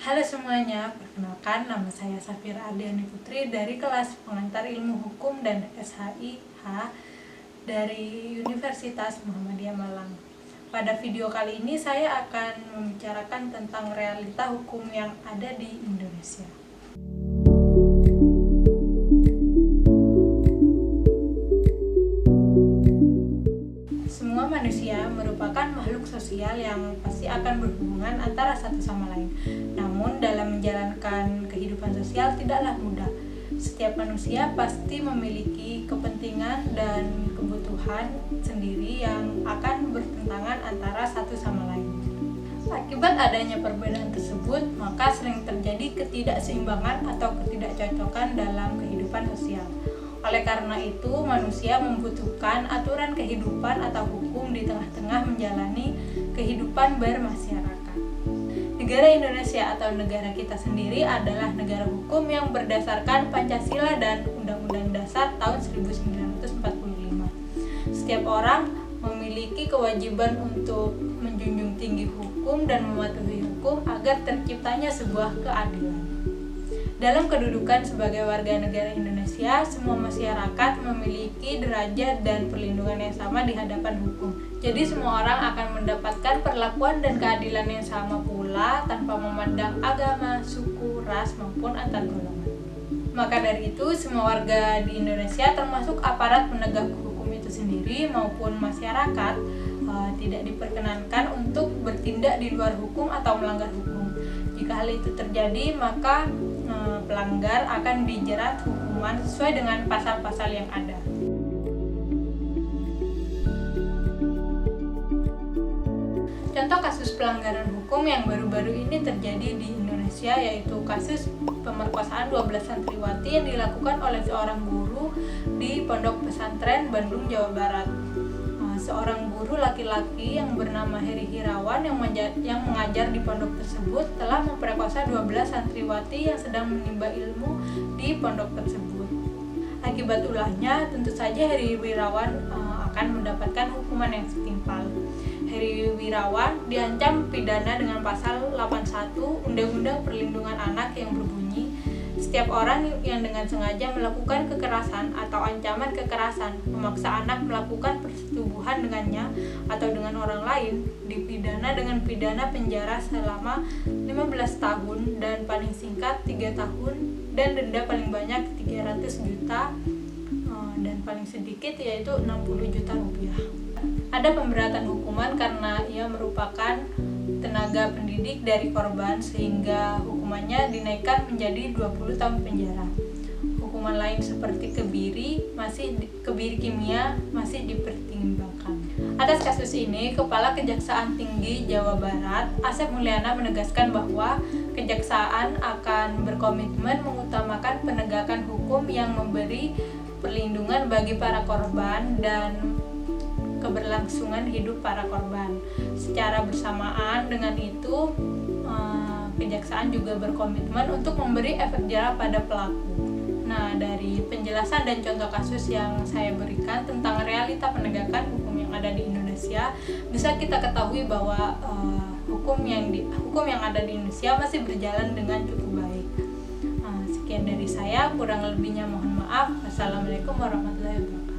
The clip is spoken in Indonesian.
Halo semuanya, perkenalkan nama saya Safira Ardiani Putri dari kelas pengantar ilmu hukum dan SHIH dari Universitas Muhammadiyah Malang. Pada video kali ini saya akan membicarakan tentang realita hukum yang ada di Indonesia. Semua manusia merupakan makhluk sosial yang pasti akan berhubungan antara satu sama lain. Namun dalam menjalankan kehidupan sosial tidaklah mudah. Setiap manusia pasti memiliki kepentingan dan kebutuhan sendiri yang akan bertentangan antara satu sama lain. Akibat adanya perbedaan tersebut, maka sering terjadi ketidakseimbangan atau ketidakcocokan dalam kehidupan sosial. Oleh karena itu, manusia membutuhkan aturan kehidupan atau hukum di tengah-tengah menjalani kehidupan bermasyarakat. Negara Indonesia atau negara kita sendiri adalah negara hukum yang berdasarkan Pancasila dan Undang-Undang Dasar tahun 1945. Setiap orang memiliki kewajiban untuk menjunjung tinggi hukum dan mematuhi hukum agar terciptanya sebuah keadilan. Dalam kedudukan sebagai warga negara Indonesia, semua masyarakat memiliki derajat dan perlindungan yang sama di hadapan hukum. Jadi semua orang akan mendapatkan perlakuan dan keadilan yang sama pula tanpa memandang agama, suku, ras maupun antar golongan. Maka dari itu, semua warga di Indonesia termasuk aparat penegak hukum itu sendiri maupun masyarakat tidak diperkenankan untuk bertindak di luar hukum atau melanggar hukum. Jika hal itu terjadi, maka pelanggar akan dijerat hukuman sesuai dengan pasal-pasal yang ada. Contoh kasus pelanggaran hukum yang baru-baru ini terjadi di Indonesia yaitu kasus pemerkosaan 12 santriwati yang dilakukan oleh seorang guru di Pondok Pesantren Bandung, Jawa Barat. Seorang guru laki-laki yang bernama Heri Hirawan yang mengajar di pondok tersebut telah memperkosa 12 santriwati yang sedang menimba ilmu di pondok tersebut. Akibat ulahnya, tentu saja Heri Wirawan akan mendapatkan hukuman yang setimpal. Heri Wirawan diancam pidana dengan pasal 81 Undang-Undang Perlindungan Anak yang berbunyi, setiap orang yang dengan sengaja melakukan kekerasan atau ancaman kekerasan memaksa anak melakukan persetubuhan dengannya atau dengan orang lain dipidana dengan pidana penjara selama 15 tahun dan paling singkat 3 tahun dan denda paling banyak 300 juta dan paling sedikit yaitu 60 juta rupiah. Ada pemberatan hukuman karena ia merupakan tenaga pendidik dari korban sehingga hukumannya dinaikkan menjadi 20 tahun penjara. Hukuman lain seperti kebiri kimia masih dipertimbangkan. Atas kasus ini, Kepala Kejaksaan Tinggi Jawa Barat, Asep Mulyana menegaskan bahwa Kejaksaan akan berkomitmen mengutamakan penegakan hukum yang memberi perlindungan bagi para korban dan keberlangsungan hidup para korban. Secara bersamaan dengan itu, Kejaksaan juga berkomitmen untuk memberi efek jerah pada pelaku. Nah, dari penjelasan dan contoh kasus yang saya berikan tentang realita penegakan hukum yang ada di Indonesia, bisa kita ketahui bahwa hukum yang ada di Indonesia masih berjalan dengan cukup baik. Sekian dari saya, kurang lebihnya mohon maaf. Wassalamualaikum warahmatullahi wabarakatuh.